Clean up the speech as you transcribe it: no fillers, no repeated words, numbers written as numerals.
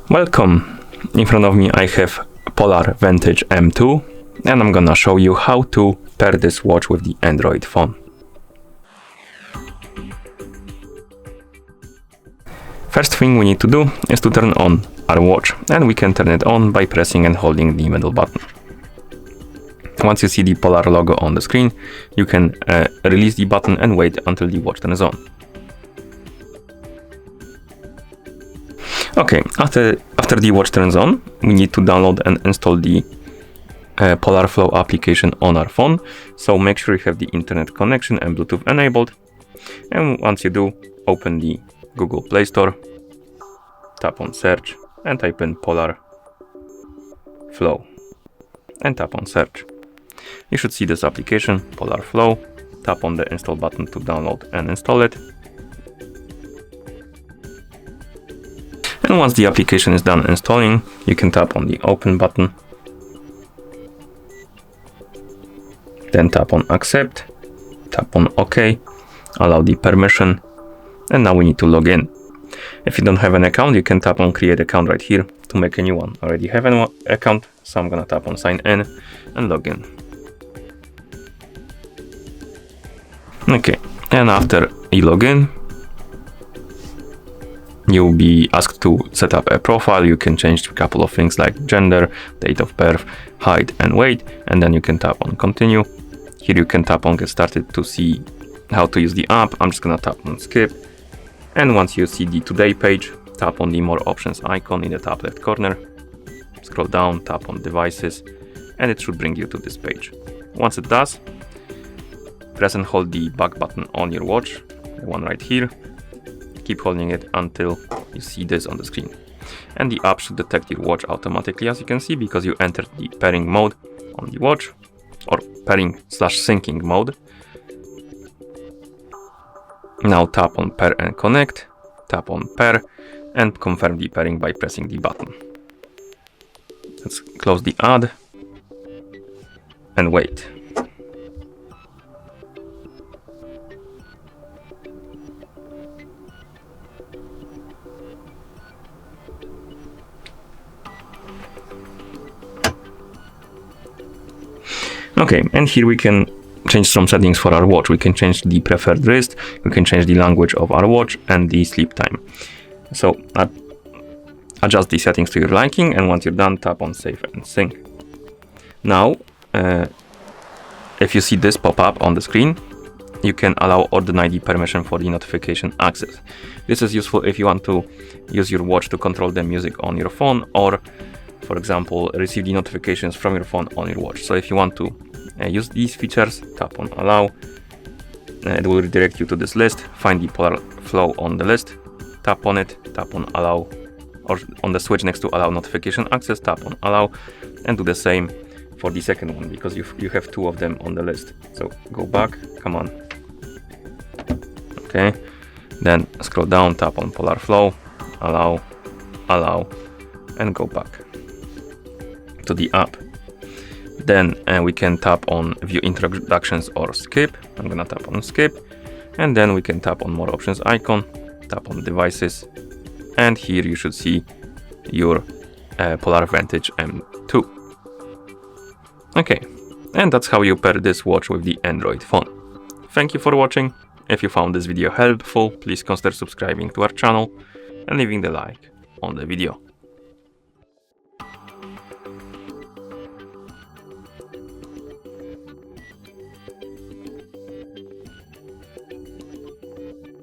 Welcome! In front of me I have Polar Vantage M2 and I'm gonna show you how to pair this watch with the Android phone. First thing we need to do is to turn on our watch, and we can turn it on by pressing and holding the middle button. Once you see the Polar logo on the screen, you can release the button and wait until the watch turns on. Okay, after the watch turns on, we need to download and install the Polar Flow application on our phone. So make sure you have the internet connection and Bluetooth enabled. And once you do, open the Google Play Store, tap on search and type in Polar Flow and tap on search. You should see this application, Polar Flow. Tap on the install button to download and install it. And once the application is done installing, you can tap on the open button. Then tap on accept, tap on OK, allow the permission, and now we need to log in. If you don't have an account, you can tap on create account right here to make a new one. I already have an account, so I'm gonna tap on sign in and log in. Okay, and after you log in, you'll be asked to set up a profile. You can change a couple of things like gender, date of birth, height and weight, and then you can tap on continue. Here you can tap on get started to see how to use the app. I'm just gonna tap on skip. And once you see the today page, tap on the more options icon in the top left corner. Scroll down, tap on devices, and it should bring you to this page. Once it does, press and hold the back button on your watch, the one right here. Keep holding it until you see this on the screen. And the app should detect your watch automatically, as you can see, because you entered the pairing mode on the watch, or pairing/syncing mode. Now tap on pair and connect, tap on pair, and confirm the pairing by pressing the button. Let's close the ad and wait. Okay, and here we can change some settings for our watch. We can change the preferred wrist, we can change the language of our watch and the sleep time. So adjust the settings to your liking, and once you're done, tap on save and sync. Now, if you see this pop up on the screen, you can allow or deny the permission for the notification access. This is useful if you want to use your watch to control the music on your phone, or for example, receive the notifications from your phone on your watch. So if you want to use these features, tap on allow. It will redirect you to this list. Find the Polar Flow on the list, tap on it, tap on allow, or on the switch next to allow notification access, tap on allow, and do the same for the second one, because you have two of them on the list. So go back, come on. Okay, then scroll down, tap on Polar Flow, allow, and go back to the app. Then we can tap on view introductions or skip. I'm gonna tap on skip, and then we can tap on more options icon, tap on devices, and here you should see your Polar Vantage M2. Okay, and that's how you pair this watch with the Android phone. Thank you for watching. If you found this video helpful, please consider subscribing to our channel and leaving the like on the video.